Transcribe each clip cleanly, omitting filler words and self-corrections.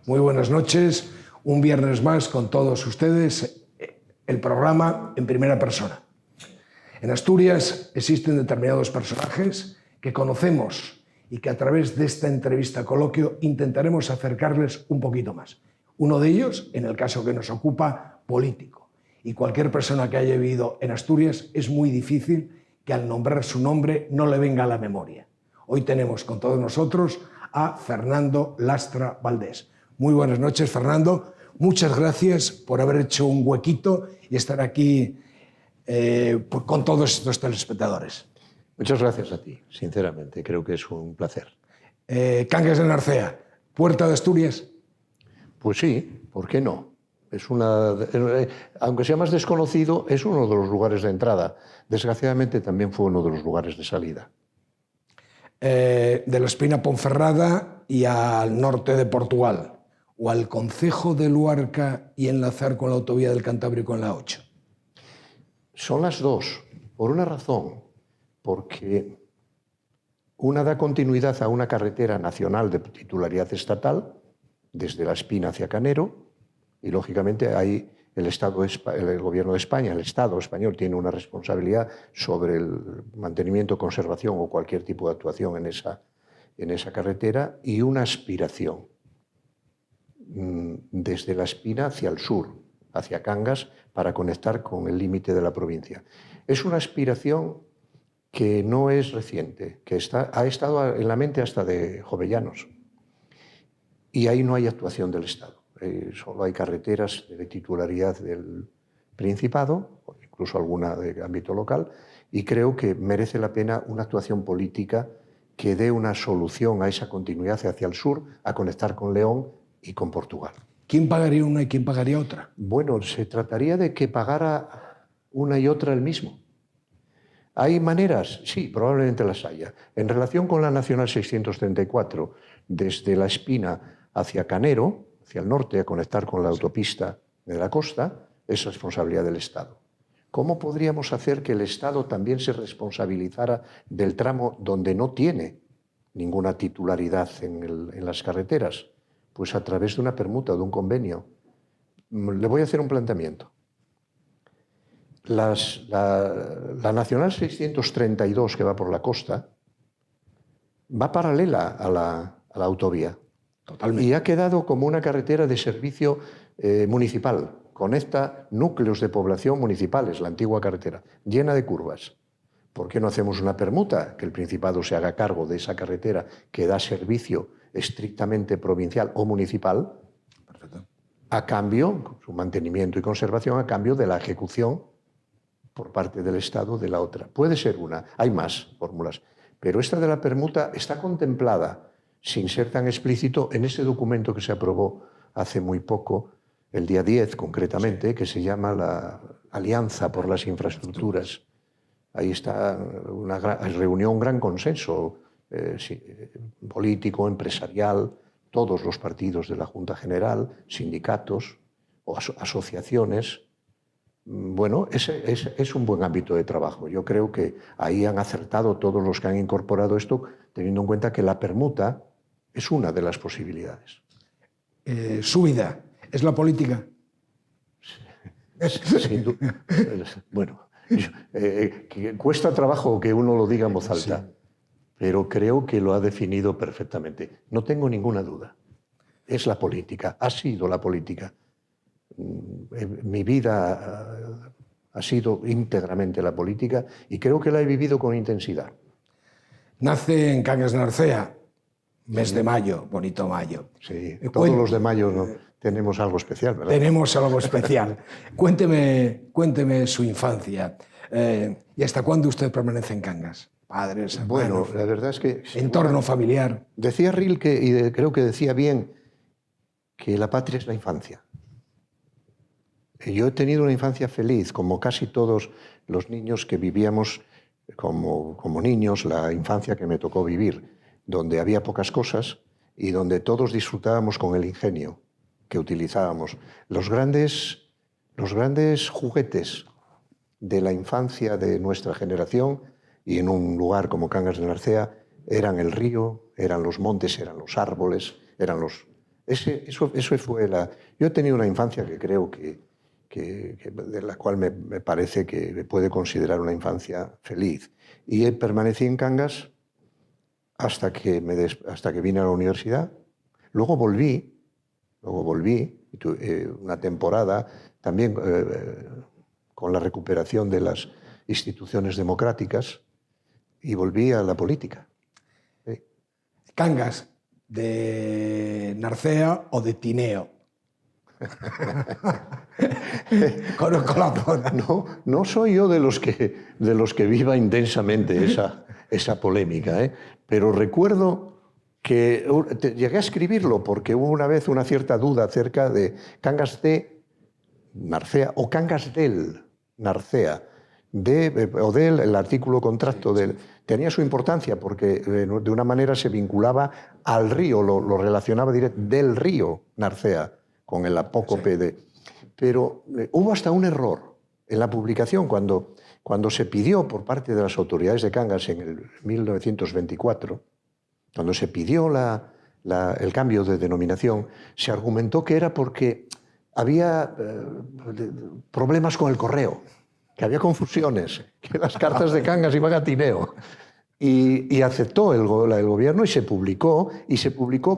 Muy buenas noches, un viernes más con todos ustedes, el programa en primera persona. En Asturias existen determinados personajes que conocemos y que a través de esta entrevista coloquio intentaremos acercarles un poquito más. Uno de ellos, en el caso que nos ocupa, político. Y cualquier persona que haya vivido en Asturias es muy difícil que al nombrar su nombre no le venga a la memoria. Hoy tenemos con todos nosotros a Fernando Lastra Valdés. Muy buenas noches, Fernando. Muchas gracias por haber hecho un huequito y estar aquí con todos estos telespectadores. Muchas gracias a ti, sinceramente. Creo que es un placer. Cangas de Narcea, ¿puerta de Asturias? Pues sí, ¿por qué no? Aunque sea más desconocido, es uno de los lugares de entrada. Desgraciadamente también fue uno de los lugares de salida. De la Espina Ponferrada y al norte de Portugal, o al concejo de Luarca y enlazar con la autovía del Cantábrico en la 8. Son las dos, por una razón, porque una da continuidad a una carretera nacional de titularidad estatal, desde La Espina hacia Canero, y lógicamente ahí el Gobierno de España, el Estado español, tiene una responsabilidad sobre el mantenimiento, conservación o cualquier tipo de actuación en esa carretera, y una aspiración desde La Espina hacia el sur, hacia Cangas, para conectar con el límite de la provincia. Es una aspiración que no es reciente, que ha estado en la mente hasta de Jovellanos. Y ahí no hay actuación del Estado. Solo hay carreteras de titularidad del Principado, o incluso alguna de ámbito local, y creo que merece la pena una actuación política que dé una solución a esa continuidad hacia el sur, a conectar con León y con Portugal. ¿Quién pagaría una y quién pagaría otra? Bueno, se trataría de que pagara una y otra el mismo. ¿Hay maneras? Sí, probablemente las haya. En relación con la Nacional 634, desde La Espina hacia Canero, hacia el norte, a conectar con la autopista de la costa, es responsabilidad del Estado. ¿Cómo podríamos hacer que el Estado también se responsabilizara del tramo donde no tiene ninguna titularidad en las carreteras? Pues a través de una permuta, de un convenio. Le voy a hacer un planteamiento. La Nacional 632, que va por la costa, va paralela a la autovía. Totalmente. Y ha quedado como una carretera de servicio municipal. Conecta núcleos de población municipales, la antigua carretera, llena de curvas. ¿Por qué no hacemos una permuta? Que el Principado se haga cargo de esa carretera que da servicio estrictamente provincial o municipal. Perfecto. A cambio, su mantenimiento y conservación, a cambio de la ejecución por parte del Estado de la otra. Puede ser una, hay más fórmulas, pero esta de la permuta está contemplada, sin ser tan explícito, en ese documento que se aprobó hace muy poco, el día 10 concretamente, que se llama la Alianza por las Infraestructuras. Ahí está reunió un gran consenso político, empresarial, todos los partidos de la Junta General, sindicatos o asociaciones. Bueno, es un buen ámbito de trabajo. Yo creo que ahí han acertado todos los que han incorporado esto, teniendo en cuenta que la permuta es una de las posibilidades. Su vida, ¿es la política? Sin duda. Bueno, cuesta trabajo que uno lo diga en voz alta, sí, pero creo que lo ha definido perfectamente. No tengo ninguna duda. Es la política, ha sido la política. Mi vida ha sido íntegramente la política y creo que la he vivido con intensidad. Nace en Cangas de Narcea, mes de mayo, bonito mayo. Sí, todos los de mayo ¿no? Tenemos algo especial, ¿verdad? Tenemos algo especial. Cuénteme su infancia. ¿Y hasta cuándo usted permanece en Cangas? Padres, hermanos, bueno, la verdad es que... entorno familiar. Decía Rilke, y creo que decía bien, que la patria es la infancia. Yo he tenido una infancia feliz, como casi todos los niños que vivíamos como niños, la infancia que me tocó vivir, donde había pocas cosas y donde todos disfrutábamos con el ingenio que utilizábamos. Los grandes juguetes de la infancia de nuestra generación, y en un lugar como Cangas de Narcea, eran el río, eran los montes, eran los árboles, eran Eso fue la... Yo he tenido una infancia que creo de la cual me parece que puede considerar una infancia feliz. Y permanecí en Cangas hasta que vine a la universidad. Luego volví una temporada también con la recuperación de las instituciones democráticas y volví a la política. Sí. Cangas, de Narcea o de Tineo. Conozco la zona. No soy yo de los que viva intensamente esa polémica, pero recuerdo que llegué a escribirlo porque hubo una vez una cierta duda acerca de Cangas de Narcea o Cangas del Narcea. El artículo contracto tenía su importancia porque de una manera se vinculaba al río, lo relacionaba directo del río Narcea con el apócope de... Pero hubo hasta un error en la publicación cuando se pidió por parte de las autoridades de Cangas en el 1924, cuando se pidió el cambio de denominación, se argumentó que era porque había problemas con el correo, que había confusiones, que las cartas de Cangas iban a Tineo. Y aceptó el gobierno y se publicó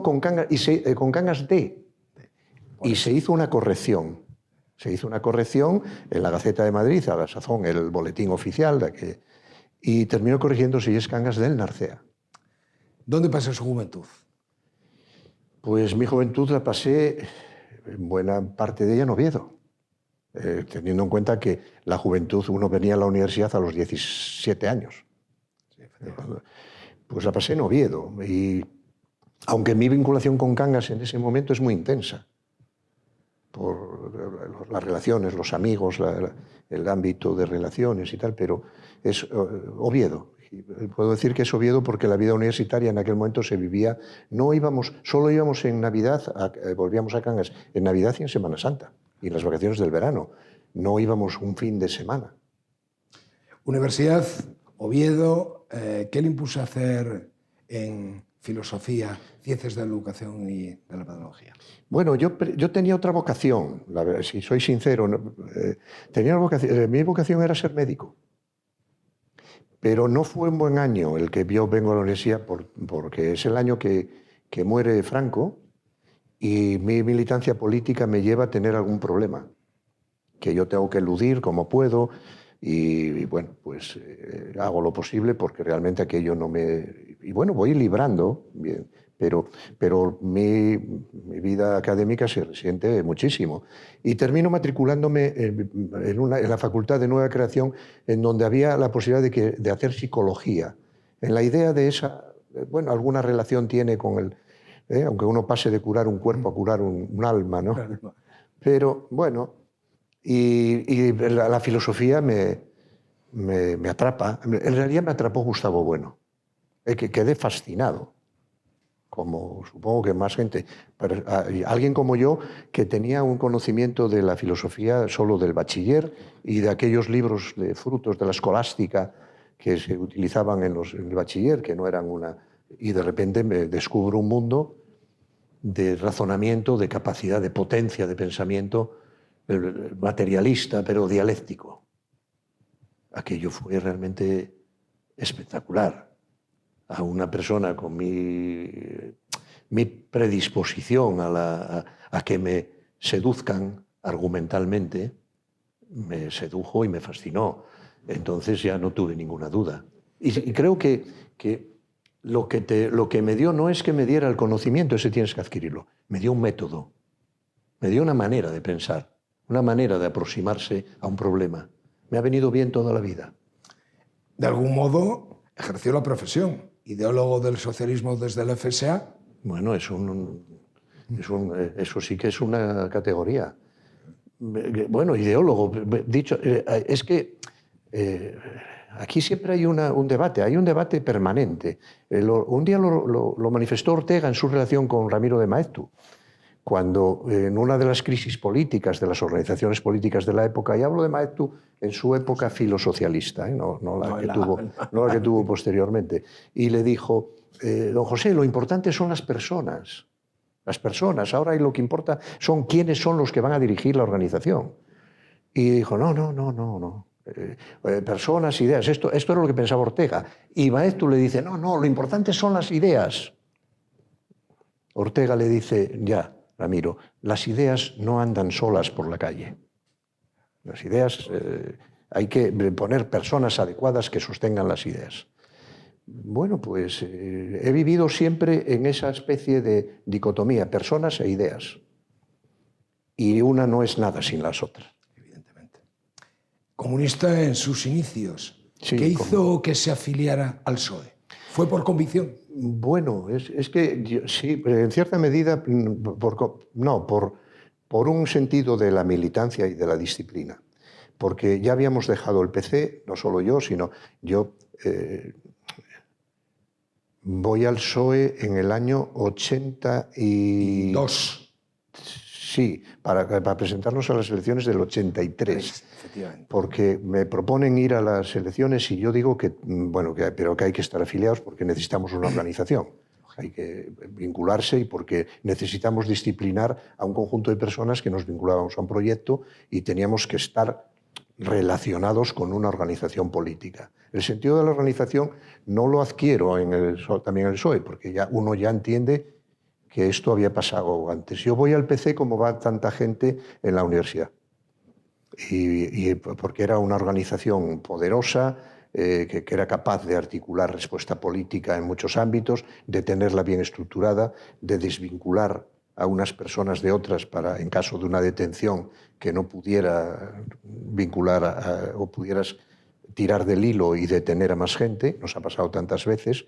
con Cangas D. Y se hizo una corrección. Se hizo una corrección en la Gaceta de Madrid, a la sazón el boletín oficial, y terminó corrigiéndose y es Cangas del Narcea. ¿Dónde pasó su juventud? Pues mi juventud la pasé, en buena parte de ella, en Oviedo. Teniendo en cuenta que la juventud, uno venía a la universidad a los 17 años. Sí, pues la pasé en Oviedo. Y aunque mi vinculación con Cangas en ese momento es muy intensa, por las relaciones, los amigos, el ámbito de relaciones y tal, pero es Oviedo. Y puedo decir que es Oviedo porque la vida universitaria en aquel momento se vivía, solo íbamos en Navidad, volvíamos a Cangas en Navidad y en Semana Santa, y en las vacaciones del verano. No íbamos un fin de semana. Universidad, Oviedo, ¿qué le impuso a hacer en filosofía, ciencias de la educación y de la pedagogía? Bueno, yo tenía otra vocación, si soy sincero. Mi vocación era ser médico. Pero no fue un buen año el que yo vengo a la universidad porque es el año que muere Franco y mi militancia política me lleva a tener algún problema que yo tengo que eludir como puedo y bueno, pues hago lo posible porque realmente aquello no me... Y bueno, voy librando, bien, pero mi vida académica se resiente muchísimo. Y termino matriculándome en la Facultad de Nueva Creación, en donde había la posibilidad de hacer psicología. En la idea de esa, bueno, alguna relación tiene con el... aunque uno pase de curar un cuerpo a curar un alma, ¿no? Claro. Pero bueno, y la filosofía me atrapa. En realidad me atrapó Gustavo Bueno. Que quedé fascinado. Como supongo que más gente, pero alguien como yo que tenía un conocimiento de la filosofía solo del bachiller y de aquellos libros de frutos de la escolástica que se utilizaban en el bachiller, que no eran una... Y de repente me descubro un mundo de razonamiento, de capacidad, de potencia de pensamiento materialista, pero dialéctico. Aquello fue realmente espectacular. A una persona con mi predisposición a que me seduzcan argumentalmente, me sedujo y me fascinó. Entonces ya no tuve ninguna duda. Y creo que lo que me dio no es que me diera el conocimiento, ese tienes que adquirirlo. Me dio un método, me dio una manera de pensar, una manera de aproximarse a un problema. Me ha venido bien toda la vida. De algún modo ejerció la profesión. Ideólogo del socialismo desde el FSA. Bueno, eso sí que es una categoría. Bueno, ideólogo, dicho, es que aquí siempre hay un debate permanente. Un día lo manifestó Ortega en su relación con Ramiro de Maeztu, cuando en una de las crisis políticas de las organizaciones políticas de la época, y hablo de Maeztu en su época filosocialista, no la que tuvo posteriormente, y le dijo, don José, lo importante son las personas. las personas. Ahora lo que importa son quiénes son los que van a dirigir la organización. Y dijo, no. Personas, ideas. Esto era lo que pensaba Ortega. Y Maeztu le dice, no, lo importante son las ideas. Ortega le dice, ya, Ramiro, las ideas no andan solas por la calle. Las ideas, hay que poner personas adecuadas que sostengan las ideas. Bueno, pues he vivido siempre en esa especie de dicotomía, personas e ideas. Y una no es nada sin las otras. Evidentemente. Comunista en sus inicios. Sí, ¿Qué hizo que se afiliara al PSOE? ¿Fue por convicción? Bueno, es que sí, en cierta medida, por un sentido de la militancia y de la disciplina. Porque ya habíamos dejado el PC, no solo yo, sino yo voy al PSOE en el año 82. Sí, para presentarnos a las elecciones del 83. Efectivamente. Porque me proponen ir a las elecciones y yo digo que, bueno, pero que hay que estar afiliados porque necesitamos una organización. Hay que vincularse y porque necesitamos disciplinar a un conjunto de personas que nos vinculábamos a un proyecto y teníamos que estar relacionados con una organización política. El sentido de la organización no lo adquiero también en el PSOE, porque uno ya entiende que esto había pasado antes. Yo voy al PC como va tanta gente en la universidad, y porque era una organización poderosa, que era capaz de articular respuesta política en muchos ámbitos, de tenerla bien estructurada, de desvincular a unas personas de otras para, en caso de una detención, que no pudiera vincular o pudieras tirar del hilo y detener a más gente. Nos ha pasado tantas veces.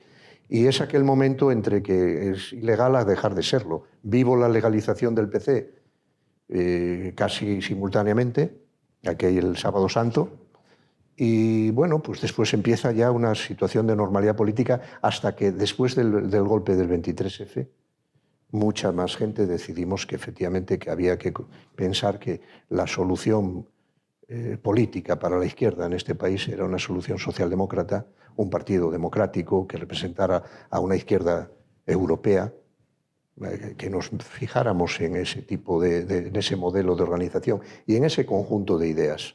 Y es aquel momento entre que es ilegal a dejar de serlo. Vivo la legalización del PC casi simultáneamente, aquel Sábado Santo, y bueno, pues después empieza ya una situación de normalidad política hasta que después del golpe del 23F, mucha más gente decidimos que efectivamente que había que pensar que la solución política para la izquierda en este país era una solución socialdemócrata, un partido democrático que representara a una izquierda europea, que nos fijáramos en ese tipo en ese modelo de organización y en ese conjunto de ideas.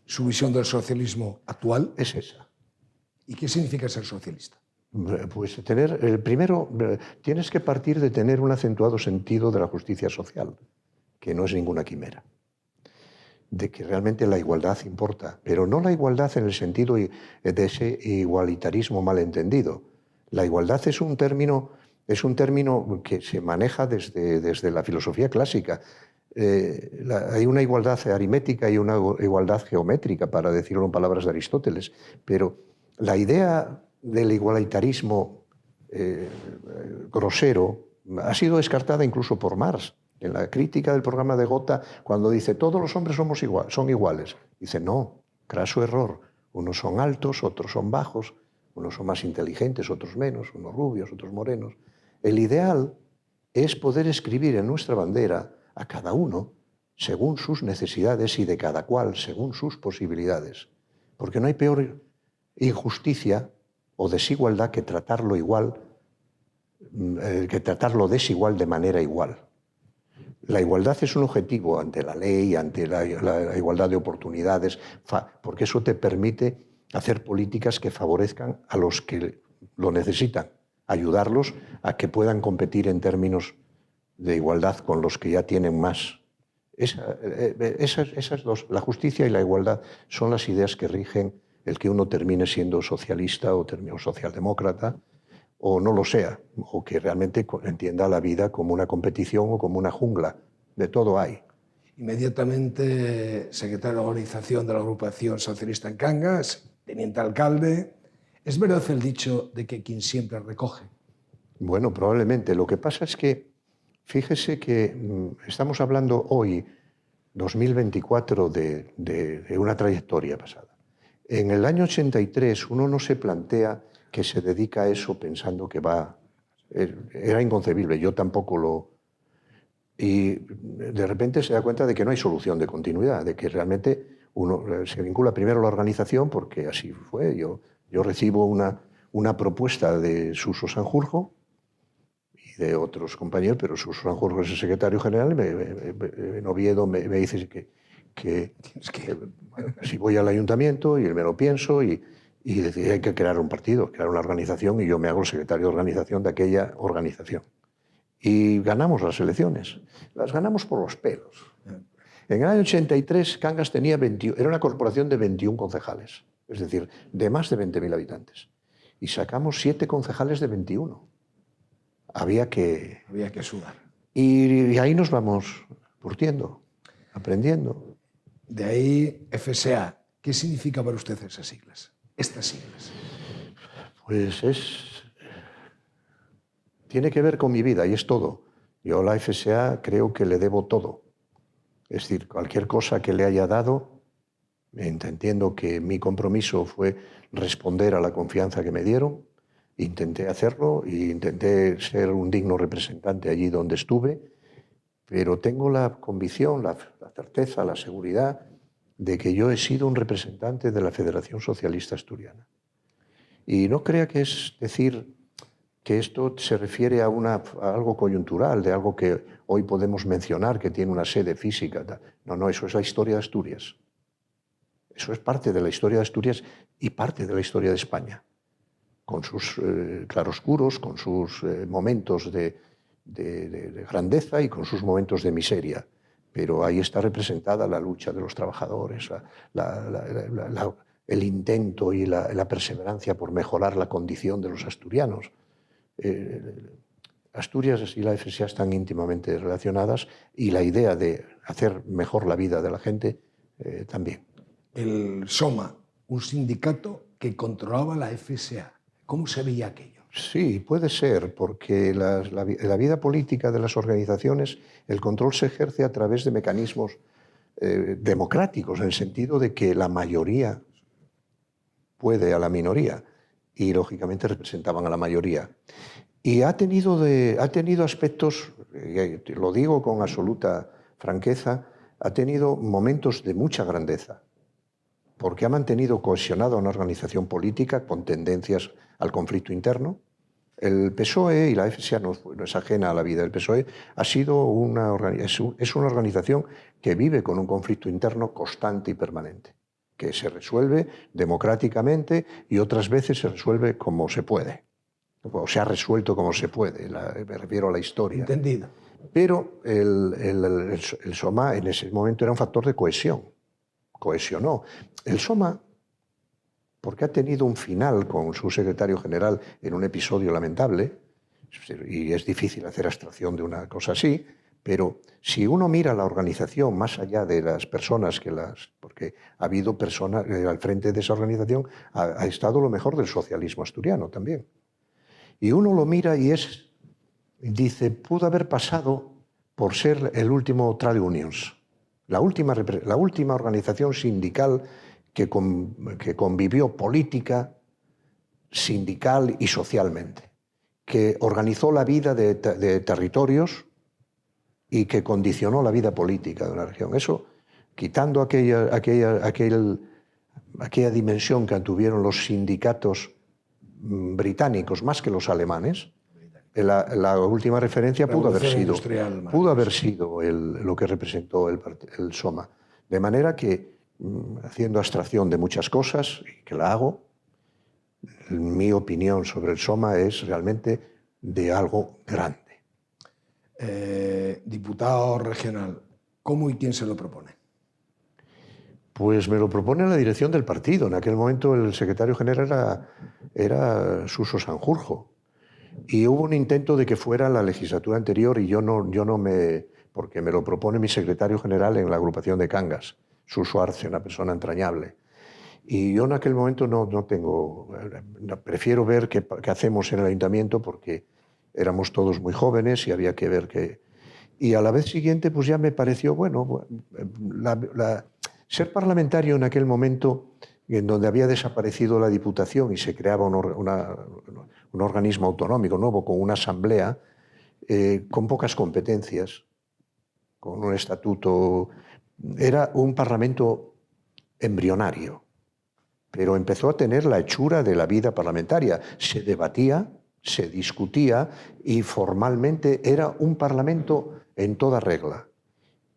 ¿Su visión del socialismo actual? Es esa. ¿Y qué significa ser socialista? Pues primero, tienes que partir de tener un acentuado sentido de la justicia social, que no es ninguna quimera, de que realmente la igualdad importa, pero no la igualdad en el sentido de ese igualitarismo malentendido. La igualdad es un término que se maneja desde la filosofía clásica. Hay una igualdad aritmética y una igualdad geométrica, para decirlo en palabras de Aristóteles, pero la idea del igualitarismo grosero ha sido descartada incluso por Marx. En la crítica del programa de Gotha, cuando dice todos los hombres son iguales, dice no, craso error. Unos son altos, otros son bajos, unos son más inteligentes, otros menos, unos rubios, otros morenos. El ideal es poder escribir en nuestra bandera a cada uno según sus necesidades y de cada cual según sus posibilidades. Porque no hay peor injusticia o desigualdad que tratarlo desigual de manera igual. La igualdad es un objetivo ante la ley, ante la igualdad de oportunidades, porque eso te permite hacer políticas que favorezcan a los que lo necesitan, ayudarlos a que puedan competir en términos de igualdad con los que ya tienen más. Esas dos, la justicia y la igualdad, son las ideas que rigen el que uno termine siendo socialista o socialdemócrata, o no lo sea, o que realmente entienda la vida como una competición o como una jungla. De todo hay. Inmediatamente secretario de organización de la agrupación socialista en Cangas, teniente alcalde. ¿Es verdad el dicho de que quien siempre recoge? Bueno, probablemente. Lo que pasa es que, fíjese que estamos hablando hoy, 2024, de una trayectoria pasada. En el año 83 uno no se plantea que se dedica a eso pensando que va... Era inconcebible, yo tampoco lo... Y de repente se da cuenta de que no hay solución de continuidad, de que realmente uno se vincula primero a la organización, porque así fue. Yo recibo una propuesta de Suso Sanjurjo de otros compañeros, pero Suso Sanjurjo es el secretario general, en Oviedo me dice que si voy al ayuntamiento y me lo pienso y decía hay que crear un partido, crear una organización, y yo me hago el secretario de organización de aquella organización. Y ganamos las elecciones. Las ganamos por los pelos. En el año 83 Cangas tenía era una corporación de 21 concejales, es decir, de más de 20.000 habitantes. Y sacamos 7 concejales de 21. Había que sudar. Y ahí nos vamos curtiendo, aprendiendo. De ahí FSA. ¿Qué significa para usted esas siglas? Estas siglas. Pues tiene que ver con mi vida y es todo. Yo a la FSA creo que le debo todo. Es decir, cualquier cosa que le haya dado, entiendo que mi compromiso fue responder a la confianza que me dieron. Intenté hacerlo e intenté ser un digno representante allí donde estuve, pero tengo la convicción, la certeza, la seguridad de que yo he sido un representante de la Federación Socialista Asturiana. Y no crea que es decir que esto se refiere a algo coyuntural, de algo que hoy podemos mencionar, que tiene una sede física. No, eso es la historia de Asturias. Eso es parte de la historia de Asturias y parte de la historia de España, con sus claroscuros, con sus momentos de grandeza y con sus momentos de miseria. Pero ahí está representada la lucha de los trabajadores, el intento y la perseverancia por mejorar la condición de los asturianos. Asturias y la FSA están íntimamente relacionadas y la idea de hacer mejor la vida de la gente también. El SOMA, un sindicato que controlaba la FSA. ¿Cómo se veía aquello? Sí, puede ser, porque la vida política de las organizaciones, el control se ejerce a través de mecanismos democráticos, en el sentido de que la mayoría puede a la minoría y, lógicamente, representaban a la mayoría. Y ha tenido aspectos, lo digo con absoluta franqueza, ha tenido momentos de mucha grandeza, porque ha mantenido cohesionada una organización política con tendencias al conflicto interno. El PSOE, y la FSA no es ajena a la vida del PSOE, es una organización que vive con un conflicto interno constante y permanente, que se resuelve democráticamente y otras veces se resuelve como se puede. O se ha resuelto como se puede, me refiero a la historia. Entendido. Pero el SOMA en ese momento era un factor de cohesión. Cohesionó. El SOMA, porque ha tenido un final con su secretario general en un episodio lamentable, y es difícil hacer abstracción de una cosa así, pero si uno mira la organización más allá de las personas porque ha habido personas al frente de esa organización, ha estado lo mejor del socialismo asturiano también. Y uno lo mira y dice, pudo haber pasado por ser el último trade unions, la última organización sindical que convivió política, sindical y socialmente, que organizó la vida de territorios y que condicionó la vida política de una región. Eso, quitando aquella dimensión que tuvieron los sindicatos británicos más que los alemanes, la última referencia pudo haber sido lo que representó el SOMA. De manera que, haciendo abstracción de muchas cosas, y que la hago, mi opinión sobre el SOMA es realmente de algo grande. Diputado regional, ¿cómo y quién se lo propone? Pues me lo propone la dirección del partido. En aquel momento el secretario general era Suso Sanjurjo. Y hubo un intento de que fuera la legislatura anterior y porque me lo propone mi secretario general en la agrupación de Cangas, Suso Arce, una persona entrañable. Y yo en aquel momento prefiero ver qué hacemos en el ayuntamiento, porque éramos todos muy jóvenes y había que ver qué. Y a la vez siguiente pues ya me pareció, bueno, ser parlamentario en aquel momento, en donde había desaparecido la Diputación y se creaba un organismo autonómico nuevo con una asamblea, con pocas competencias, con un estatuto. Era un parlamento embrionario, pero empezó a tener la hechura de la vida parlamentaria. Se debatía, se discutía y formalmente era un parlamento en toda regla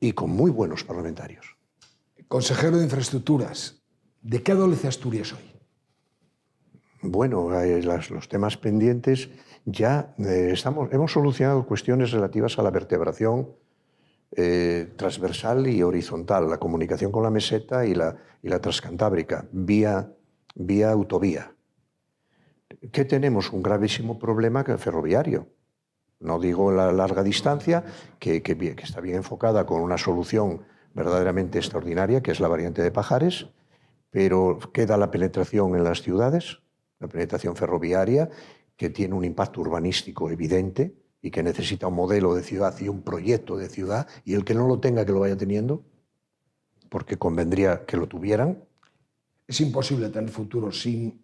y con muy buenos parlamentarios. Consejero de Infraestructuras, ¿de qué adolece Asturias hoy? Bueno, los temas pendientes ya hemos solucionado cuestiones relativas a la vertebración transversal y horizontal, la comunicación con la meseta y la transcantábrica, vía autovía. ¿Qué tenemos? Un gravísimo problema ferroviario. No digo la larga distancia, que está bien enfocada con una solución verdaderamente extraordinaria, que es la variante de Pajares, pero queda la penetración en las ciudades, la penetración ferroviaria, que tiene un impacto urbanístico evidente y que necesita un modelo de ciudad y un proyecto de ciudad, y el que no lo tenga, que lo vaya teniendo, porque convendría que lo tuvieran. Es imposible tener futuro sin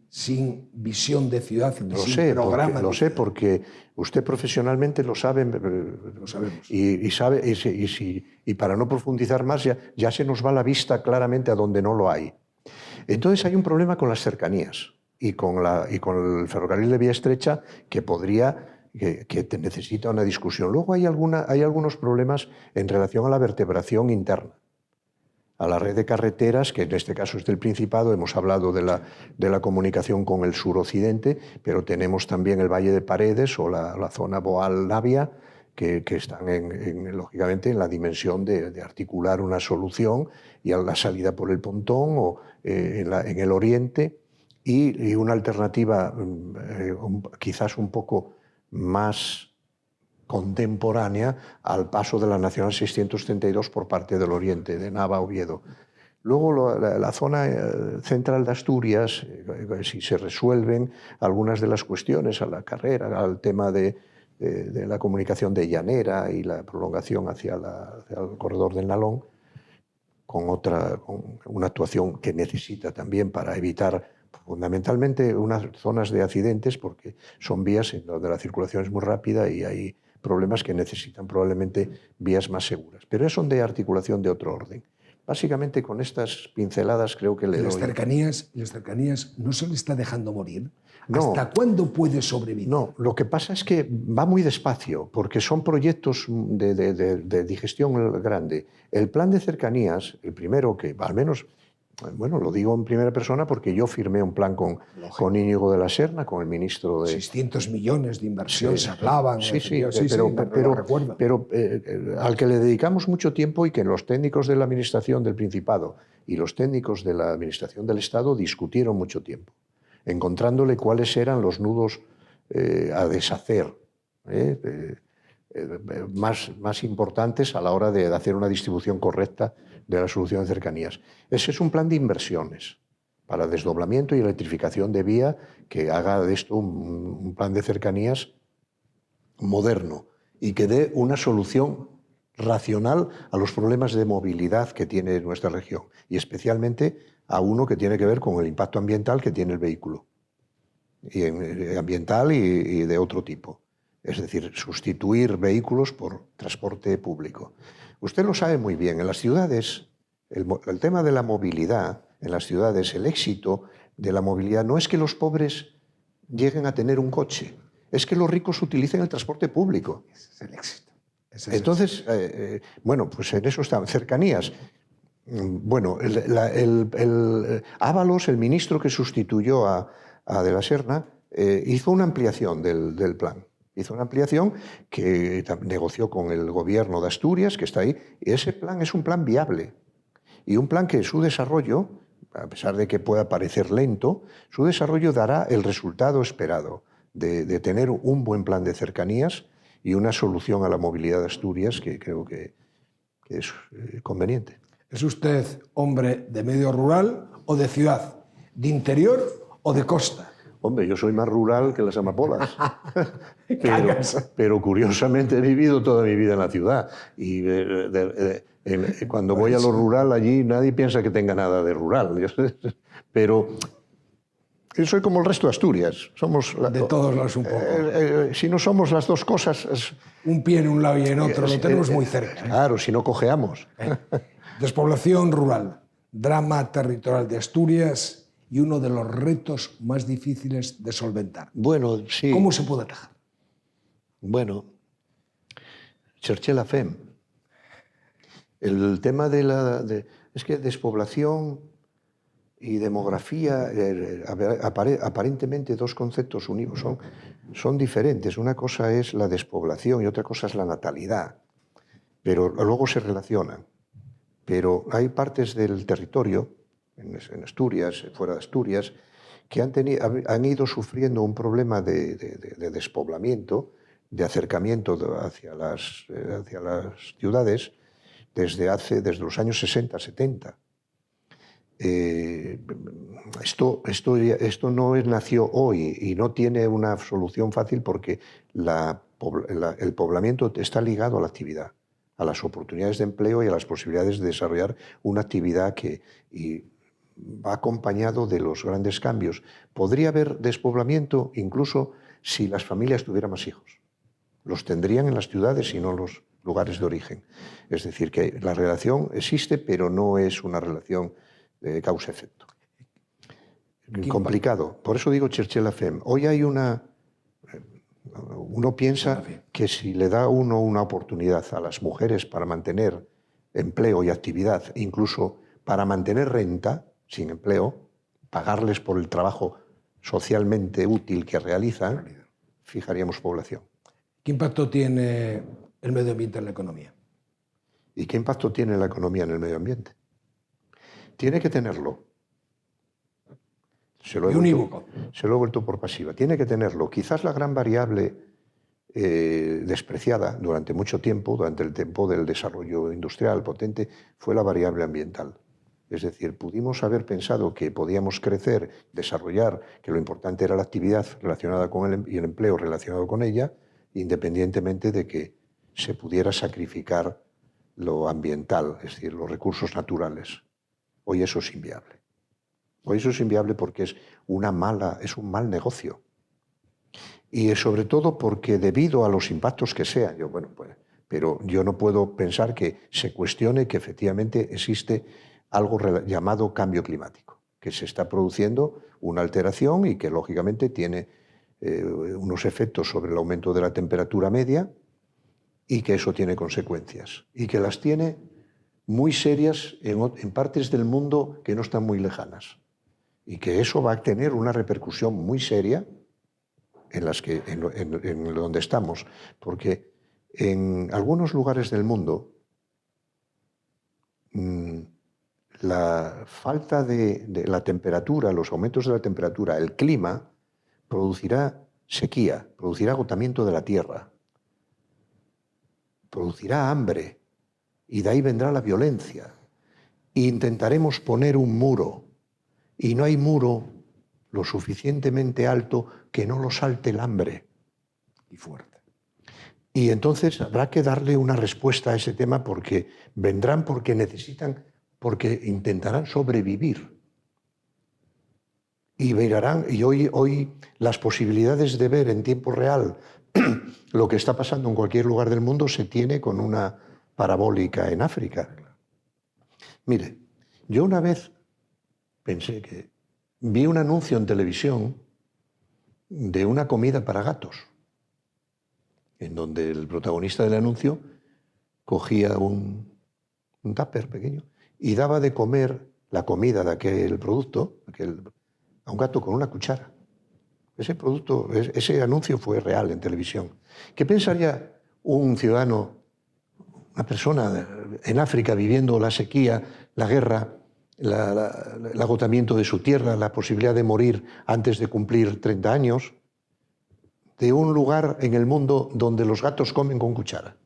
visión de ciudad, sin programa. Lo sé, porque usted profesionalmente lo sabe. Lo sabemos. Y para no profundizar más, ya se nos va la vista claramente a donde no lo hay. Entonces hay un problema con las cercanías y con el ferrocarril de vía estrecha que necesita una discusión. Luego hay algunos problemas en relación a la vertebración interna, a la red de carreteras, que en este caso es del Principado. Hemos hablado de la comunicación con el suroccidente, pero tenemos también el Valle de Paredes o la zona Boal-Navia, que están lógicamente en la dimensión de articular una solución y a la salida por el Pontón o en el oriente, y una alternativa quizás un poco más contemporánea al paso de la Nacional 632 por parte del oriente, de Nava a Oviedo. Luego la zona central de Asturias, si se resuelven algunas de las cuestiones a la carrera, al tema de la comunicación de Llanera y la prolongación hacia el corredor del Nalón, con una actuación que necesita también para evitar fundamentalmente unas zonas de accidentes, porque son vías en donde la circulación es muy rápida y hay problemas que necesitan probablemente vías más seguras. Pero son de articulación de otro orden. Básicamente con estas pinceladas creo que le doy... Las cercanías no se le está dejando morir. No. ¿Hasta cuándo puede sobrevivir? No, lo que pasa es que va muy despacio, porque son proyectos de digestión grande. El plan de cercanías, el primero que al menos... Bueno, lo digo en primera persona porque yo firmé un plan con Íñigo de la Serna, con el ministro de... 600 millones de inversión se hablaban. Pero al que le dedicamos mucho tiempo y que los técnicos de la Administración del Principado y los técnicos de la Administración del Estado discutieron mucho tiempo, encontrándole cuáles eran los nudos a deshacer, más importantes a la hora de hacer una distribución correcta de la solución de cercanías. Ese es un plan de inversiones para desdoblamiento y electrificación de vía que haga de esto un plan de cercanías moderno y que dé una solución racional a los problemas de movilidad que tiene nuestra región, y especialmente a uno que tiene que ver con el impacto ambiental que tiene el vehículo, y ambiental y de otro tipo. Es decir, sustituir vehículos por transporte público. Usted lo sabe muy bien, en las ciudades, el tema de la movilidad, en las ciudades, el éxito de la movilidad no es que los pobres lleguen a tener un coche, es que los ricos utilicen el transporte público. Ese es el éxito. Entonces, bueno, pues en eso están. Cercanías. Bueno, Ábalos, el ministro que sustituyó a De la Serna, hizo una ampliación del plan. Hizo una ampliación que negoció con el gobierno de Asturias, que está ahí, y ese plan es un plan viable. Y un plan que su desarrollo, a pesar de que pueda parecer lento, su desarrollo dará el resultado esperado de tener un buen plan de cercanías y una solución a la movilidad de Asturias que creo que es conveniente. ¿Es usted hombre de medio rural o de ciudad? ¿De interior o de costa? Hombre, yo soy más rural que las amapolas, pero curiosamente he vivido toda mi vida en la ciudad y cuando voy a lo rural allí nadie piensa que tenga nada de rural, pero yo soy como el resto de Asturias. Somos de todos lados un poco. Si no somos las dos cosas... Un pie en un lado y en otro, lo tenemos muy cerca. Claro, si no cojeamos. Despoblación rural, drama territorial de Asturias y uno de los retos más difíciles de solventar. Bueno, sí. ¿Cómo se puede atajar? Bueno, cherché la fem. El tema es que despoblación y demografía, aparentemente dos conceptos unidos, son diferentes. Una cosa es la despoblación y otra cosa es la natalidad, pero luego se relacionan. Pero hay partes del territorio, en Asturias, fuera de Asturias, que han ido sufriendo un problema de despoblamiento, de acercamiento hacia las ciudades desde los años 60, 70. Esto no nació hoy y no tiene una solución fácil porque el poblamiento está ligado a la actividad, a las oportunidades de empleo y a las posibilidades de desarrollar una actividad que va acompañado de los grandes cambios. Podría haber despoblamiento incluso si las familias tuvieran más hijos. Los tendrían en las ciudades y no en los lugares de origen. Es decir, que la relación existe, pero no es una relación de causa-efecto. Complicado. Por eso digo cherché la fem. Hoy hay uno piensa que si le da uno una oportunidad a las mujeres para mantener empleo y actividad, incluso para mantener renta sin empleo, pagarles por el trabajo socialmente útil que realizan, fijaríamos población. ¿Qué impacto tiene el medio ambiente en la economía? ¿Y qué impacto tiene la economía en el medio ambiente? Tiene que tenerlo. Se lo he vuelto por pasiva. Tiene que tenerlo. Quizás la gran variable despreciada durante mucho tiempo, durante el tiempo del desarrollo industrial potente, fue la variable ambiental. Es decir, pudimos haber pensado que podíamos crecer, desarrollar, que lo importante era la actividad relacionada con y el empleo relacionado con ella, independientemente de que se pudiera sacrificar lo ambiental, es decir, los recursos naturales. Hoy eso es inviable. Hoy eso es inviable porque es un mal negocio. Y sobre todo porque debido a los impactos que sean, pero yo no puedo pensar que se cuestione que efectivamente existe algo llamado cambio climático, que se está produciendo una alteración y que lógicamente tiene unos efectos sobre el aumento de la temperatura media y que eso tiene consecuencias y que las tiene muy serias en partes del mundo que no están muy lejanas y que eso va a tener una repercusión muy seria en donde estamos, porque en algunos lugares del mundo la falta de la temperatura, los aumentos de la temperatura, el clima, producirá sequía, producirá agotamiento de la tierra, producirá hambre y de ahí vendrá la violencia. E intentaremos poner un muro y no hay muro lo suficientemente alto que no lo salte el hambre. Y fuerte. Y entonces habrá que darle una respuesta a ese tema porque vendrán porque necesitan, porque intentarán sobrevivir. Y hoy las posibilidades de ver en tiempo real lo que está pasando en cualquier lugar del mundo se tiene con una parabólica en África. Mire, yo una vez pensé que vi un anuncio en televisión de una comida para gatos, en donde el protagonista del anuncio cogía un tupper pequeño y daba de comer la comida de aquel producto a un gato con una cuchara. Ese anuncio fue real en televisión. ¿Qué pensaría un ciudadano, una persona en África viviendo la sequía, la guerra, el agotamiento de su tierra, la posibilidad de morir antes de cumplir 30 años, de un lugar en el mundo donde los gatos comen con cuchara?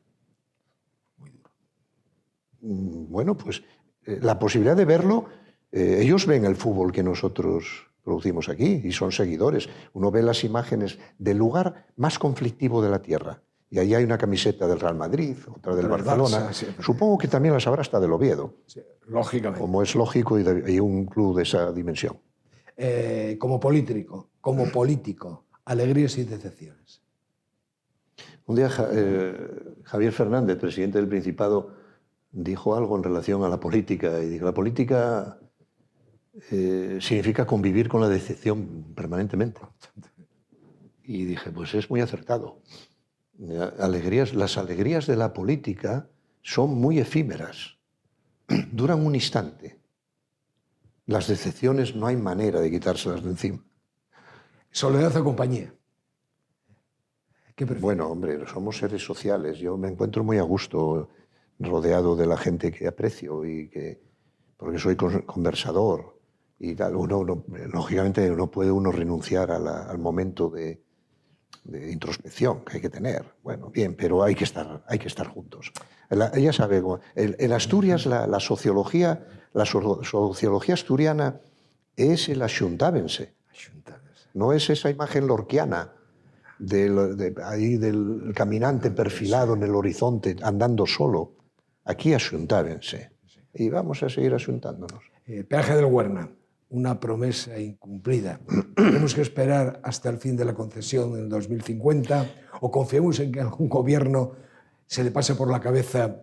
Bueno, pues la posibilidad de verlo, ellos ven el fútbol que nosotros producimos aquí y son seguidores. Uno ve las imágenes del lugar más conflictivo de la tierra. Y ahí hay una camiseta del Real Madrid, otra del Barcelona. Sí. Supongo que también las habrá hasta del Oviedo. Sí, lógicamente. Como es lógico y un club de esa dimensión. Como político, alegrías y decepciones. Un día Javier Fernández, presidente del Principado, dijo algo en relación a la política y dijo, la política significa convivir con la decepción permanentemente. Y dije, pues es muy acertado. Las alegrías de la política son muy efímeras, duran un instante. Las decepciones no hay manera de quitárselas de encima. ¿Soledad o compañía? ¿Qué prefieres? Bueno, hombre, somos seres sociales. Yo me encuentro muy a gusto rodeado de la gente que aprecio porque soy conversador y tal. Lógicamente no puede uno renunciar al momento de introspección que hay que tener. Bueno, bien, pero hay que estar juntos. Ella sabe, en Asturias la sociología asturiana es el axuntábense. No es esa imagen lorquiana ahí del caminante perfilado en el horizonte, andando solo. Aquí axuntábense. Y vamos a seguir axuntándonos. Peaje del Huerna, una promesa incumplida. ¿Tenemos que esperar hasta el fin de la concesión en el 2050 o confiamos en que a algún gobierno se le pase por la cabeza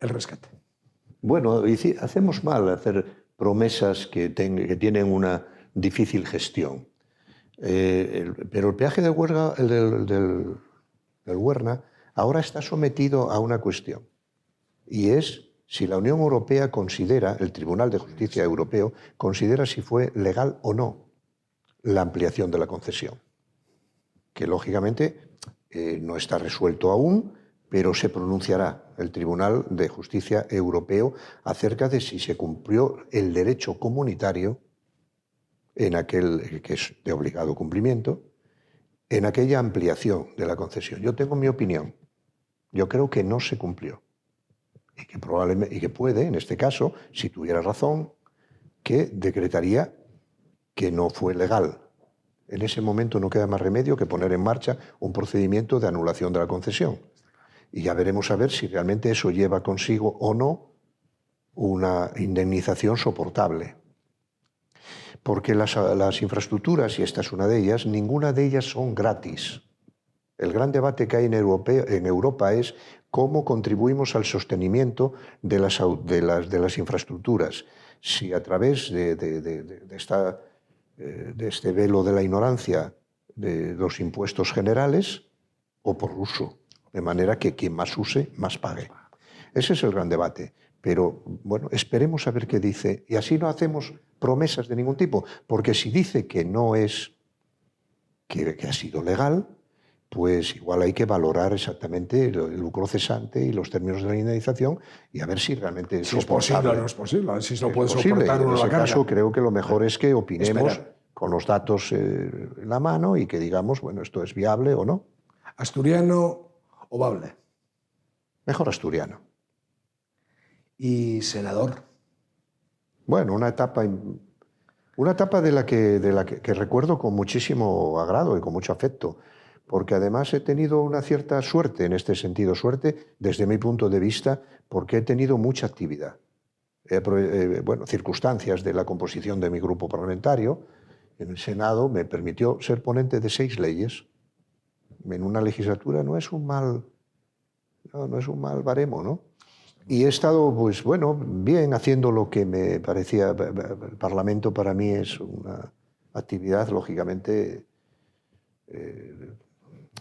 el rescate? Bueno, hacemos mal hacer promesas que tienen una difícil gestión. Pero el peaje del Huerna ahora está sometido a una cuestión, y es si la Unión Europea considera, el Tribunal de Justicia Europeo, considera si fue legal o no la ampliación de la concesión, que lógicamente no está resuelto aún, pero se pronunciará el Tribunal de Justicia Europeo acerca de si se cumplió el derecho comunitario en aquel que es de obligado cumplimiento, en aquella ampliación de la concesión. Yo tengo mi opinión. Yo creo que no se cumplió y que probablemente, y que puede, en este caso, si tuviera razón, que decretaría que no fue legal. En ese momento no queda más remedio que poner en marcha un procedimiento de anulación de la concesión. Y ya veremos a ver si realmente eso lleva consigo o no una indemnización soportable. Porque las infraestructuras, y esta es una de ellas, ninguna de ellas son gratis. El gran debate que hay en Europa es cómo contribuimos al sostenimiento de las infraestructuras. Si a través de este velo de la ignorancia de los impuestos generales o por uso, de manera que quien más use, más pague. Ese es el gran debate. Pero, bueno, esperemos a ver qué dice. Y así no hacemos promesas de ningún tipo, porque si dice que no es, que ha sido legal, pues igual hay que valorar exactamente el lucro cesante y los términos de la indemnización y a ver si realmente es posible o no es posible, a ver si se lo puede posible. soportar uno en ese la carga. caso creo que lo mejor es que opinemos con los datos en la mano y que digamos, bueno, esto es viable o no. ¿Asturiano o Bable? Mejor asturiano. ¿Y senador? Bueno, una etapa de la que recuerdo con muchísimo agrado y con mucho afecto, porque además he tenido una cierta suerte en este sentido, suerte desde mi punto de vista, porque he tenido mucha actividad. Bueno, circunstancias de la composición de mi grupo parlamentario en el Senado me permitió ser ponente de 6 leyes. En una legislatura no es un mal baremo, ¿no? Y he estado, pues bueno, bien haciendo lo que me parecía. El Parlamento para mí es una actividad, lógicamente,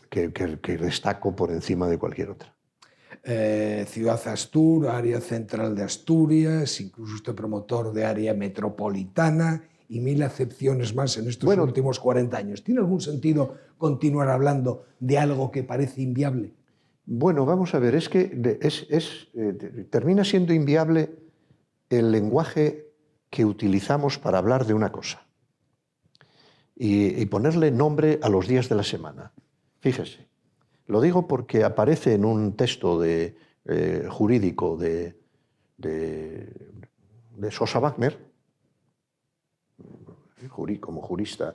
que destaco por encima de cualquier otra. Ciudad Astur, área central de Asturias, incluso usted promotor de área metropolitana y 1000 acepciones más en estos últimos 40 años. ¿Tiene algún sentido continuar hablando de algo que parece inviable? Bueno, vamos a ver, es que termina siendo inviable el lenguaje que utilizamos para hablar de una cosa y ponerle nombre a los días de la semana. Fíjese, lo digo porque aparece en un texto jurídico de Sosa Wagner, como jurista,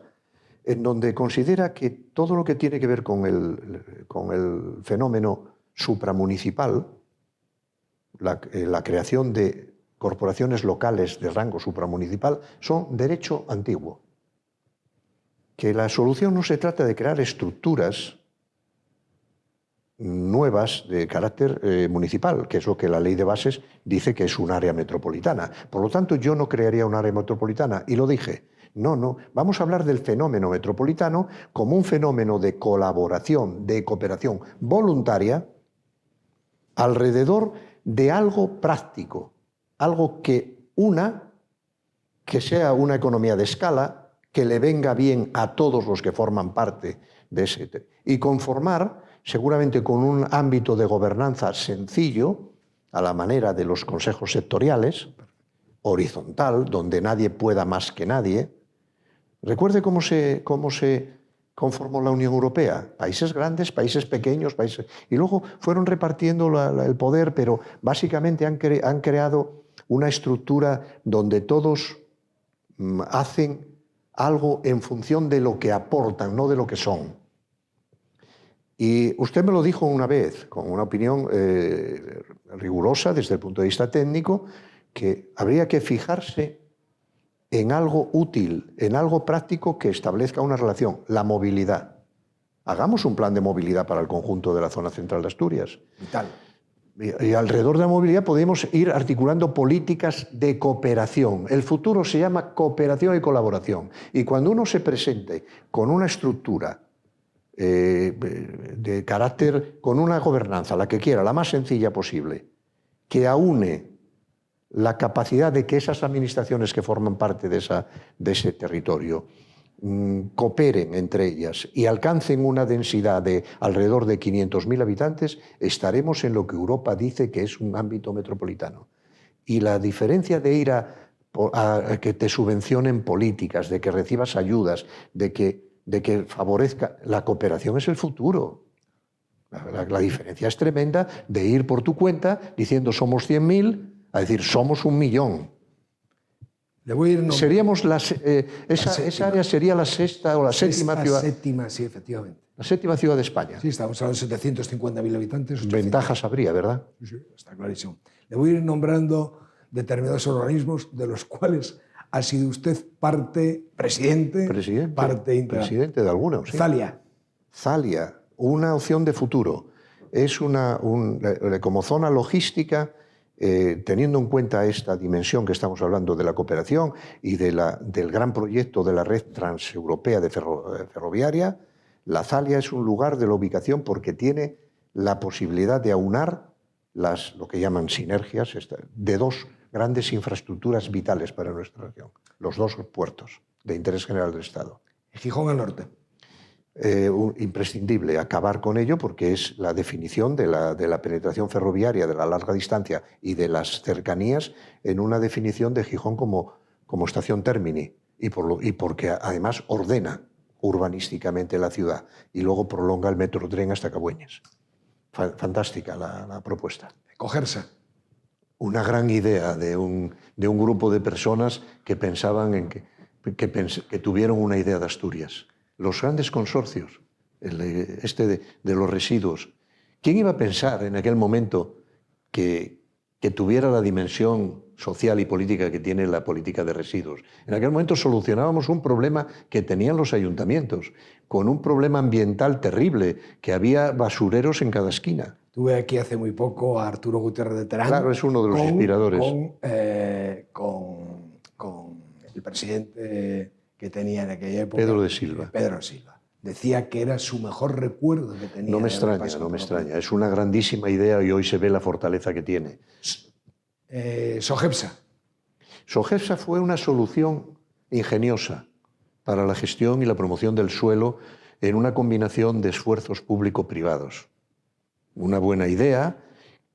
en donde considera que todo lo que tiene que ver con el fenómeno supramunicipal, la creación de corporaciones locales de rango supramunicipal, son derecho antiguo. Que la solución no se trata de crear estructuras nuevas de carácter municipal, que es lo que la ley de bases dice que es un área metropolitana. Por lo tanto, yo no crearía un área metropolitana, y lo dije. No, vamos a hablar del fenómeno metropolitano como un fenómeno de colaboración, de cooperación voluntaria alrededor de algo práctico, algo que sea una economía de escala, que le venga bien a todos los que forman parte de ese, y conformar seguramente con un ámbito de gobernanza sencillo, a la manera de los consejos sectoriales, horizontal, donde nadie pueda más que nadie. Recuerde cómo se conformó la Unión Europea. Países grandes, países pequeños, y luego fueron repartiendo el poder, pero básicamente han creado una estructura donde todos hacen algo en función de lo que aportan, no de lo que son. Y usted me lo dijo una vez, con una opinión rigurosa desde el punto de vista técnico, que habría que fijarse en algo útil, en algo práctico que establezca una relación, la movilidad. Hagamos un plan de movilidad para el conjunto de la zona central de Asturias. Vital. Y alrededor de la movilidad podemos ir articulando políticas de cooperación. El futuro se llama cooperación y colaboración. Y cuando uno se presente con una estructura de carácter, con una gobernanza, la que quiera, la más sencilla posible, que aúne la capacidad de que esas administraciones que forman parte de ese territorio cooperen entre ellas y alcancen una densidad de alrededor de 500.000 habitantes, estaremos en lo que Europa dice que es un ámbito metropolitano. Y la diferencia de ir a que te subvencionen políticas, de que recibas ayudas, de que favorezca la cooperación es el futuro. La diferencia es tremenda de ir por tu cuenta diciendo somos 100.000 a decir somos 1.000.000. Le voy a ir Seríamos esa área sería la sexta o la séptima ciudad. La séptima, sí, efectivamente. La séptima ciudad de España. Sí, estamos hablando de 750.000 habitantes. 800. Ventajas habría, ¿verdad? Sí, está clarísimo. Le voy a ir nombrando determinados organismos de los cuales ha sido usted presidente parte integral. Presidente de algunos. Sí. Zalia, una opción de futuro. Es como zona logística, teniendo en cuenta esta dimensión que estamos hablando de la cooperación y del gran proyecto de la red transeuropea de ferroviaria, la Zalia es un lugar de la ubicación porque tiene la posibilidad de aunar lo que llaman sinergias de dos grandes infraestructuras vitales para nuestra región, los dos puertos de interés general del Estado. Gijón al norte. Imprescindible acabar con ello porque es la definición de la penetración ferroviaria de la larga distancia y de las cercanías en una definición de Gijón como estación términi y porque además ordena urbanísticamente la ciudad y luego prolonga el metrotren hasta Cabueñes. Fantástica la propuesta. Cogerse. Una gran idea de un grupo de personas que pensaban que tuvieron una idea de Asturias. Los grandes consorcios, de los residuos. ¿Quién iba a pensar en aquel momento que tuviera la dimensión social y política que tiene la política de residuos? En aquel momento solucionábamos un problema que tenían los ayuntamientos, con un problema ambiental terrible, que había basureros en cada esquina. Tuve aquí hace muy poco a Arturo Gutiérrez de Terán. Claro, es uno de los inspiradores. Con el presidente que tenía en aquella época. Pedro de Silva. Pedro Silva. Decía que era su mejor recuerdo que tenía. No me extraña. Es una grandísima idea y hoy se ve la fortaleza que tiene. Sogepsa. Sogepsa fue una solución ingeniosa para la gestión y la promoción del suelo en una combinación de esfuerzos público-privados. Una buena idea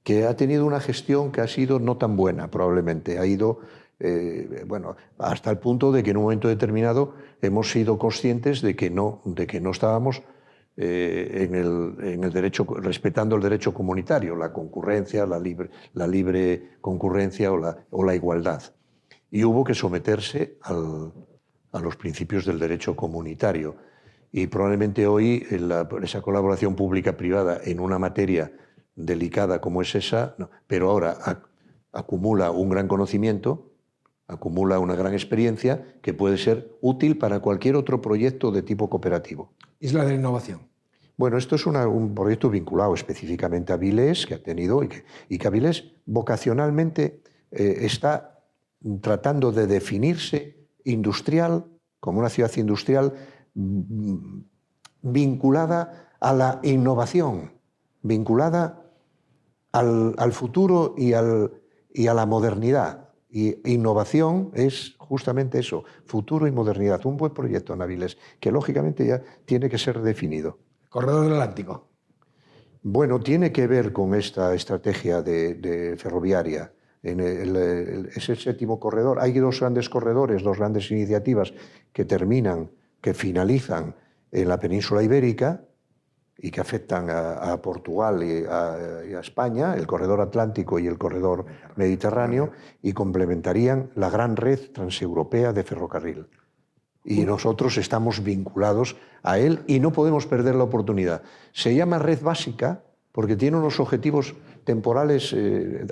que ha tenido una gestión que ha sido no tan buena, probablemente. Ha ido, hasta el punto de que en un momento determinado hemos sido conscientes de que no estábamos en el derecho, respetando el derecho comunitario, la concurrencia, la libre concurrencia o la igualdad. Y hubo que someterse a los principios del derecho comunitario. Y probablemente hoy esa colaboración pública-privada en una materia delicada como es esa, no, pero ahora acumula un gran conocimiento, acumula una gran experiencia que puede ser útil para cualquier otro proyecto de tipo cooperativo. Isla de la Innovación. Bueno, esto es un proyecto vinculado específicamente a Avilés, que ha tenido, y que Avilés vocacionalmente está tratando de definirse industrial, como una ciudad industrial vinculada a la innovación, vinculada al futuro y a la modernidad. Y innovación es justamente eso, futuro y modernidad. Un buen proyecto en Avilés, que lógicamente ya tiene que ser definido. Corredor del Atlántico. Bueno, tiene que ver con esta estrategia de ferroviaria. Es el séptimo corredor. Hay dos grandes corredores, dos grandes iniciativas que finalizan en la península ibérica y que afectan a Portugal y a España, el corredor atlántico y el corredor mediterráneo, y complementarían la gran red transeuropea de ferrocarril. Y nosotros estamos vinculados a él y no podemos perder la oportunidad. Se llama red básica porque tiene unos objetivos temporales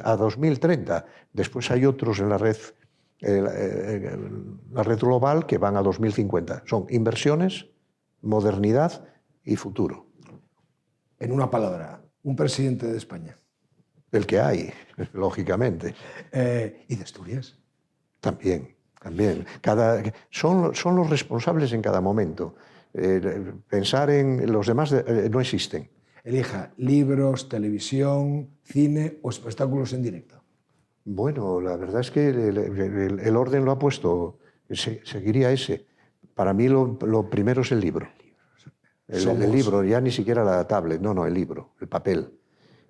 a 2030. Después hay otros en la red global que van a 2050. Son inversiones, modernidad y futuro. En una palabra, un presidente de España. El que hay, lógicamente. ¿Y de Asturias? También. Son los responsables en cada momento. Pensar en los demás no existen. Elija libros, televisión, cine o espectáculos en directo. Bueno, la verdad es que el orden lo ha puesto, seguiría ese. Para mí lo primero es el libro. El libro, ya ni siquiera la tablet, no, el libro, el papel.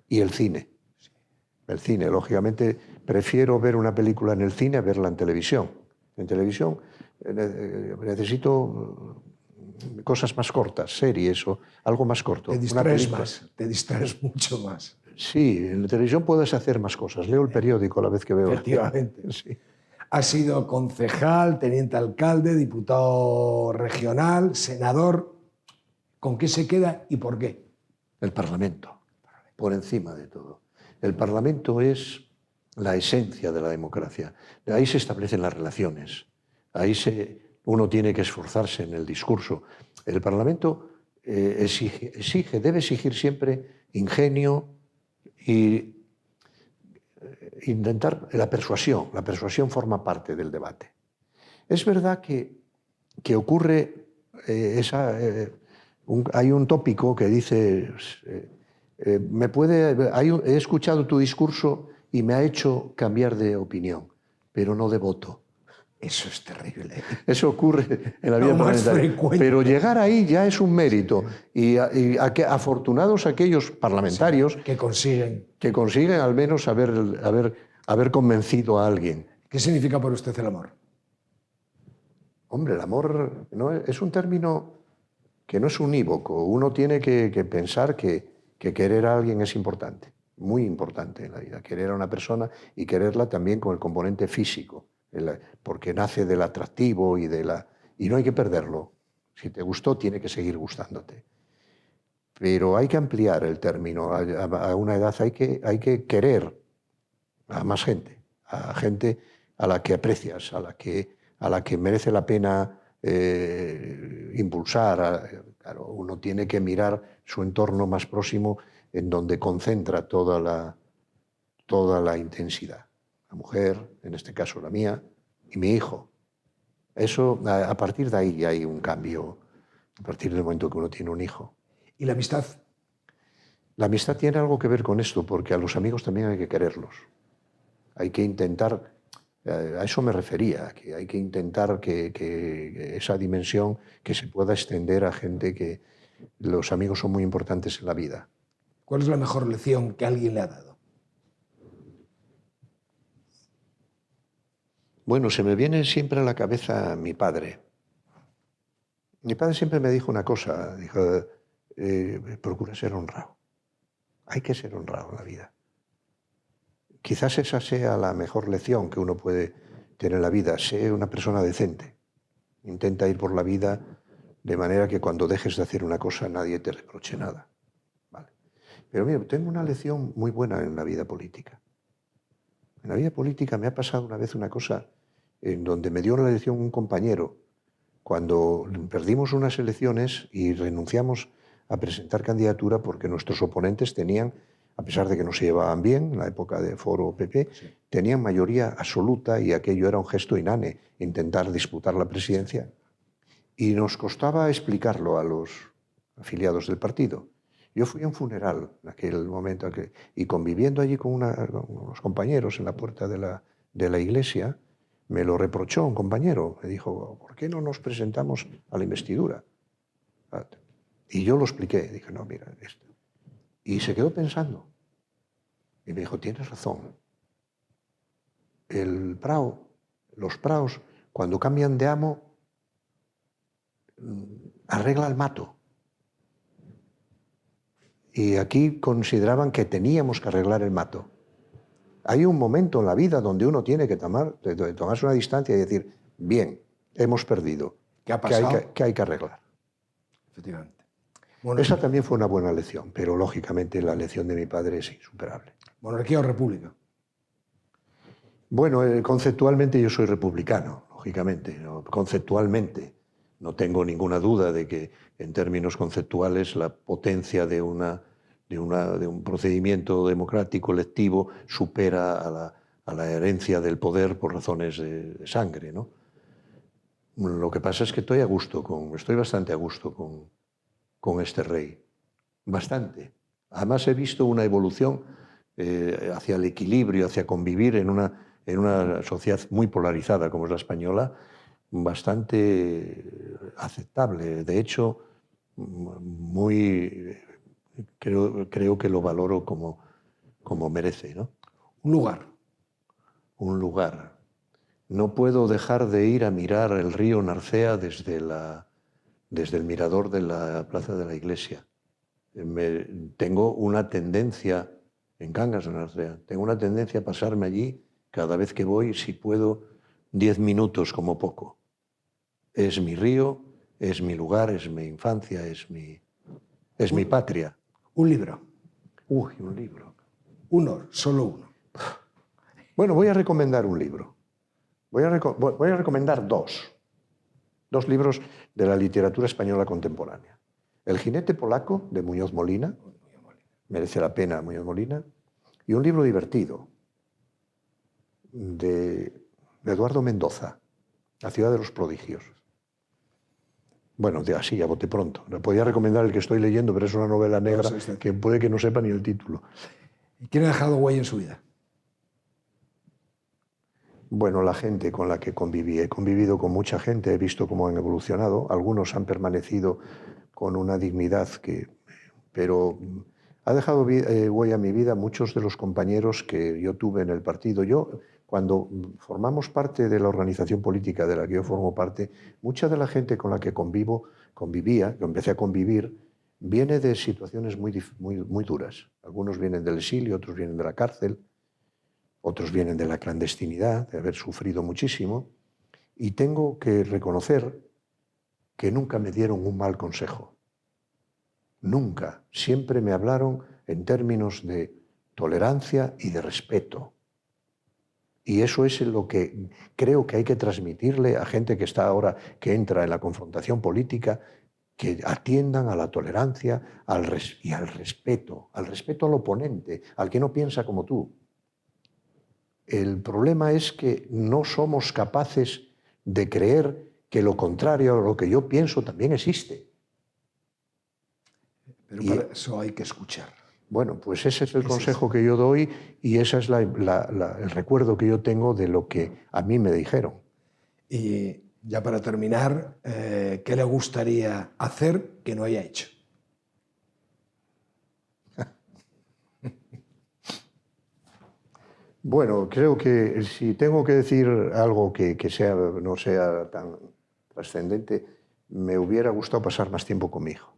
Y el cine. El cine, lógicamente, prefiero ver una película en el cine a verla en televisión. En televisión necesito cosas más cortas, series o algo más corto. Te distraes más, te distraes mucho más. Sí, en la televisión puedes hacer más cosas. Leo el periódico a la vez que veo. Efectivamente. Sí. Ha sido concejal, teniente alcalde, diputado regional, senador. ¿Con qué se queda y por qué? El Parlamento, por encima de todo. El Parlamento es la esencia de la democracia. Ahí se establecen las relaciones. Ahí uno tiene que esforzarse en el discurso. El Parlamento debe exigir siempre ingenio y intentar la persuasión. La persuasión forma parte del debate. Es verdad que ocurre hay un tópico que dice, he escuchado tu discurso y me ha hecho cambiar de opinión, pero no de voto. Eso es terrible. Eso ocurre en la vida parlamentaria. Pero llegar ahí ya es un mérito. Y afortunados aquellos parlamentarios que consiguen al menos haber convencido a alguien. ¿Qué significa para usted el amor? Hombre, el amor es un término que no es unívoco. Uno tiene que pensar que querer a alguien es importante, muy importante en la vida. Querer a una persona y quererla también con el componente físico, porque nace del atractivo y no hay que perderlo. Si te gustó, tiene que seguir gustándote. Pero hay que ampliar el término. A una edad hay que querer a más gente, a gente a la que aprecias, a la que merece la pena impulsar. Claro, uno tiene que mirar su entorno más próximo en donde concentra toda la intensidad. La mujer, en este caso la mía, y mi hijo. Eso, a partir de ahí hay un cambio, a partir del momento que uno tiene un hijo. ¿Y la amistad? La amistad tiene algo que ver con esto, porque a los amigos también hay que quererlos. Hay que intentar, a eso me refería, que hay que intentar que esa dimensión que se pueda extender a gente que los amigos son muy importantes en la vida. ¿Cuál es la mejor lección que alguien le ha dado? Bueno, se me viene siempre a la cabeza mi padre. Mi padre siempre me dijo una cosa, dijo, procura ser honrado. Hay que ser honrado en la vida. Quizás esa sea la mejor lección que uno puede tener en la vida. Sé una persona decente. Intenta ir por la vida de manera que cuando dejes de hacer una cosa nadie te reproche nada. ¿Vale? Pero mira, tengo una lección muy buena en la vida política. En la vida política me ha pasado una vez una cosa en donde me dio la lección un compañero. Cuando perdimos unas elecciones y renunciamos a presentar candidatura porque nuestros oponentes tenían, a pesar de que no se llevaban bien en la época de Foro PP, tenían mayoría absoluta y aquello era un gesto inane, intentar disputar la presidencia. Y nos costaba explicarlo a los afiliados del partido. Yo fui a un funeral en aquel momento y conviviendo allí con unos compañeros en la puerta de la iglesia, me lo reprochó un compañero. Me dijo, ¿por qué no nos presentamos a la investidura? Y yo lo expliqué. Dije, no, mira, esto. Y se quedó pensando. Y me dijo, tienes razón. Los praos, cuando cambian de amo, arregla el mato. Y aquí consideraban que teníamos que arreglar el mato. Hay un momento en la vida donde uno tiene que tomarse una distancia y decir, bien, hemos perdido. ¿Qué ha pasado? ¿Qué hay que arreglar? Efectivamente. Bueno, esa también fue una buena lección, pero lógicamente la lección de mi padre es insuperable. ¿Monarquía o república? Bueno, conceptualmente yo soy republicano, lógicamente, ¿no? Conceptualmente. No tengo ninguna duda de que en términos conceptuales la potencia de un procedimiento democrático electivo supera a la herencia del poder por razones de sangre, ¿no? Lo que pasa es que estoy bastante a gusto con este rey. Bastante. Además he visto una evolución hacia el equilibrio, hacia convivir en una sociedad muy polarizada como es la española, bastante aceptable. De hecho, creo que lo valoro como merece, ¿no? Un lugar. Un lugar. No puedo dejar de ir a mirar el río Narcea desde el mirador de la plaza de la iglesia. Tengo una tendencia, en Cangas de Narcea, tengo una tendencia a pasarme allí cada vez que voy, si puedo, 10 minutos como poco. Es mi río, es mi lugar, es mi infancia, es mi patria. Un libro. Uy, un libro. Uno, solo uno. Bueno, voy a recomendar un libro. Voy a recomendar dos libros de la literatura española contemporánea. El jinete polaco, de Muñoz Molina, merece la pena Muñoz Molina, y un libro divertido, de Eduardo Mendoza, La ciudad de los prodigios. Bueno, así, a bote pronto. Le podía recomendar el que estoy leyendo, pero es una novela negra que puede que no sepa ni el título. ¿Y quién ha dejado huella en su vida? Bueno, la gente con la que conviví. He convivido con mucha gente, he visto cómo han evolucionado. Algunos han permanecido con una dignidad pero ha dejado huella en mi vida muchos de los compañeros que yo tuve en el partido. Cuando formamos parte de la organización política de la que yo formo parte, mucha de la gente con la que convivía, que empecé a convivir, viene de situaciones muy duras. Algunos vienen del exilio, otros vienen de la cárcel, otros vienen de la clandestinidad, de haber sufrido muchísimo, y tengo que reconocer que nunca me dieron un mal consejo. Nunca. Siempre me hablaron en términos de tolerancia y de respeto. Y eso es lo que creo que hay que transmitirle a gente que está ahora, que entra en la confrontación política, que atiendan a la tolerancia y al respeto al oponente, al que no piensa como tú. El problema es que no somos capaces de creer que lo contrario a lo que yo pienso también existe. Pero para eso hay que escuchar. Bueno, pues ese es el consejo que yo doy y ese es el recuerdo que yo tengo de lo que a mí me dijeron. Y ya para terminar, ¿qué le gustaría hacer que no haya hecho? Bueno, creo que si tengo que decir algo que no sea tan trascendente, me hubiera gustado pasar más tiempo con mi hijo.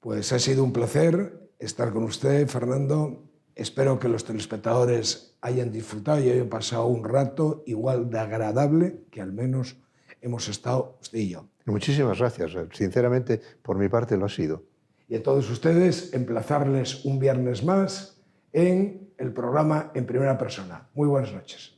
Pues ha sido un placer estar con usted, Fernando. Espero que los telespectadores hayan disfrutado y hayan pasado un rato igual de agradable que al menos hemos estado usted y yo. Muchísimas gracias. Sinceramente, por mi parte lo ha sido. Y a todos ustedes, emplazarles un viernes más en el programa En Primera Persona. Muy buenas noches.